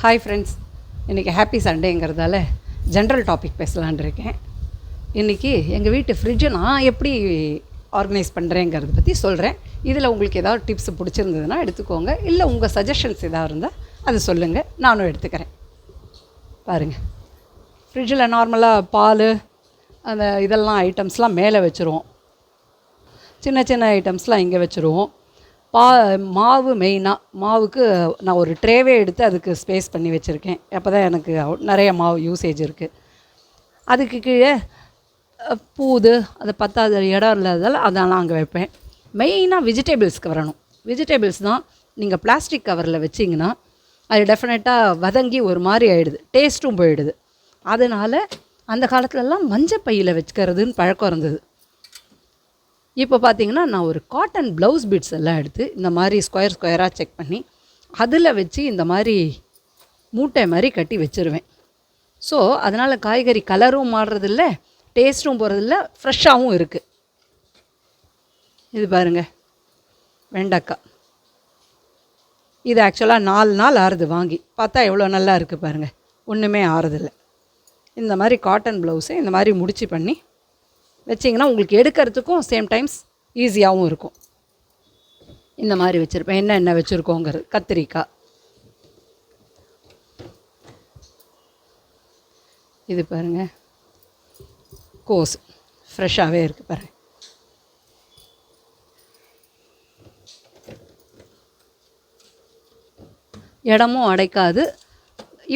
Hi friends, இன்றைக்கி happy சண்டேங்கிறதால general topic பேசலான் இருக்கேன். இன்றைக்கி எங்கள் வீட்டு ஃப்ரிட்ஜை நான் எப்படி ஆர்கனைஸ் பண்ணுறேங்கிறத பற்றி சொல்கிறேன். இதில் உங்களுக்கு ஏதாவது டிப்ஸ் பிடிச்சிருந்ததுன்னா எடுத்துக்கோங்க, இல்லை உங்கள் சஜஷன்ஸ் எதாவது இருந்தால் அது சொல்லுங்கள், நானும் எடுத்துக்கிறேன். பாருங்கள், ஃப்ரிட்ஜில் நார்மலாக பால் அந்த இதெல்லாம் ஐட்டம்ஸ்லாம் மேலே வச்சுருவோம், சின்ன சின்ன ஐட்டம்ஸ்லாம் இங்கே வச்சுருவோம். மாவு மெயினாக மாவுக்கு நான் ஒரு ட்ரேவே எடுத்து அதுக்கு ஸ்பேஸ் பண்ணி வச்சுருக்கேன். அப்போ தான் எனக்கு நிறைய மாவு யூசேஜ் இருக்குது. அதுக்கு கீழே பூது அது பத்தாத இடம் இல்லாததால் அதெல்லாம் அங்கே வைப்பேன். மெயினாக வெஜிடபிள்ஸ்க்கு வரணும். வெஜிடபிள்ஸ் தான் நீங்கள் பிளாஸ்டிக் கவரில் வச்சிங்கன்னா அது டெஃபினட்டாக வதங்கி ஒரு மாதிரி ஆகிடுது, டேஸ்ட்டும் போயிடுது. அதனால் அந்த காலத்துலலாம் மஞ்சள் பையில் வச்சுக்கிறதுன்னு பழக்கம் இருந்தது. இப்போ பார்த்திங்கன்னா நான் ஒரு காட்டன் ப்ளவுஸ் பீட்ஸ் எல்லாம் எடுத்து இந்த மாதிரி ஸ்கொயராக செக் பண்ணி அதில் வச்சு இந்த மாதிரி மூட்டை மாதிரி கட்டி வச்சுருவேன். ஸோ அதனால் காய்கறி கலரும் மாறுறதில்ல, டேஸ்ட்டும் போகிறதில்ல, ஃப்ரெஷ்ஷாகவும் இருக்குது. இது பாருங்கள், வெண்டைக்காய். இது ஆக்சுவலாக 4 நாள் ஆறுது, வாங்கி பார்த்தா எவ்வளோ நல்லா இருக்குது பாருங்கள், ஒன்றுமே ஆறுதில்லை. இந்த மாதிரி காட்டன் ப்ளவுஸை இந்த மாதிரி முடிச்சு பண்ணி வச்சிங்கன்னா உங்களுக்கு எடுக்கிறதுக்கும் சேம் டைம்ஸ் ஈஸியாகவும் இருக்கும். இந்த மாதிரி வச்சுருப்பேன். என்ன வச்சுருக்கோங்கிறது, கத்திரிக்காய், இது பாருங்கள், கோஸ் ஃப்ரெஷ்ஷாகவே இருக்குது பாருங்கள். இடமும் அடைக்காது.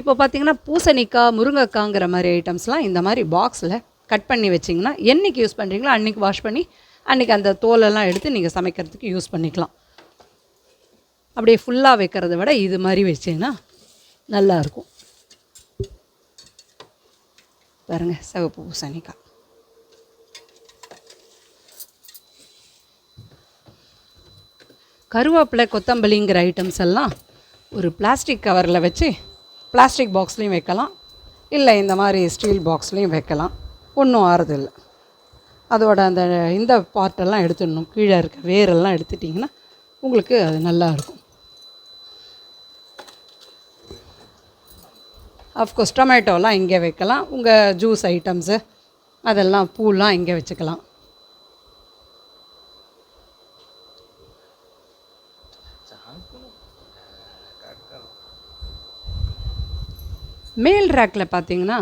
இப்போ பார்த்திங்கன்னா பூசணிக்காய், முருங்கைக்காங்கிற மாதிரி ஐட்டம்ஸ்லாம் இந்த மாதிரி பாக்ஸில் கட் பண்ணி வச்சிங்கன்னா என்றைக்கு யூஸ் பண்ணுறீங்களோ அன்றைக்கி வாஷ் பண்ணி அன்றைக்கி அந்த தோலெல்லாம் எடுத்து நீங்கள் சமைக்கிறதுக்கு யூஸ் பண்ணிக்கலாம். அப்படியே ஃபுல்லாக வைக்கிறத விட இது மாதிரி வச்சிங்கன்னா நல்லாயிருக்கும். பாருங்கள், சிவப்பு பூசணிக்காய். கருவேப்பிலை, கொத்தமல்லிங்கிற ஐட்டம்ஸ் எல்லாம் ஒரு பிளாஸ்டிக் கவரில் வச்சு பிளாஸ்டிக் பாக்ஸ்லேயும் வைக்கலாம், இல்லை இந்த மாதிரி ஸ்டீல் பாக்ஸ்லேயும் வைக்கலாம். ஒன்றும் ஆறுதில்லை. அதோட அந்த இந்த பார்ட்டெல்லாம் எடுத்துடணும், கீழே இருக்க வேரெல்லாம் எடுத்துட்டிங்கன்னா உங்களுக்கு அது நல்லாயிருக்கும். ஆஃப்கோர்ஸ் டொமேட்டோலாம் இங்கே வைக்கலாம், உங்கள் ஜூஸ் ஐட்டம்ஸு அதெல்லாம் பூலாம் இங்கே வச்சுக்கலாம். மேல் ரேக்கில் பார்த்தீங்கன்னா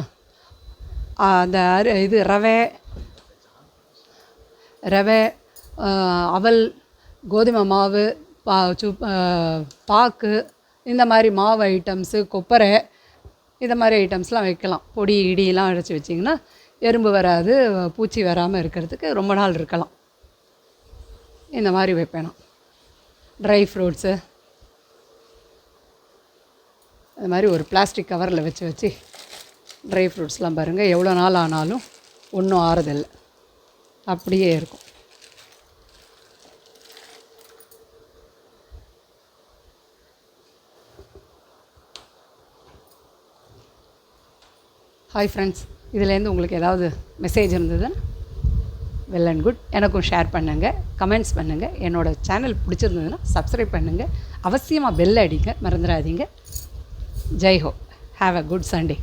அந்த இது ரவை, அவல், கோதுமை மாவு, பாக்கு, இந்த மாதிரி மாவு ஐட்டம்ஸு, கொப்பரை, இந்த மாதிரி ஐட்டம்ஸ்லாம் வைக்கலாம். பொடி இடியெலாம் அரைச்சி வச்சிங்கன்னா எறும்பு வராது, பூச்சி வராமல் இருக்கிறதுக்கு ரொம்ப நாள் இருக்கலாம். இந்த மாதிரி வைப்பேன். ட்ரை ஃப்ரூட்ஸு அது மாதிரி ஒரு பிளாஸ்டிக் கவரில் வச்சு ட்ரை ஃப்ரூட்ஸ்லாம் பாருங்கள், எவ்வளோ நாள் ஆனாலும் ஒன்றும் ஆறுதில்லை, அப்படியே இருக்கும். ஹாய் ஃப்ரெண்ட்ஸ், இதுலேருந்து உங்களுக்கு ஏதாவது மெசேஜ் இருந்ததுன்னா வெல் அண்ட் குட், எனக்கும் ஷேர் பண்ணுங்கள், கமெண்ட்ஸ் பண்ணுங்கள். என்னோடய சேனல் பிடிச்சிருந்ததுன்னா சப்ஸ்கிரைப் பண்ணுங்கள், அவசியமாக பெல் அடிங்க மறந்துடாதீங்க. Jai Ho, have a good Sunday.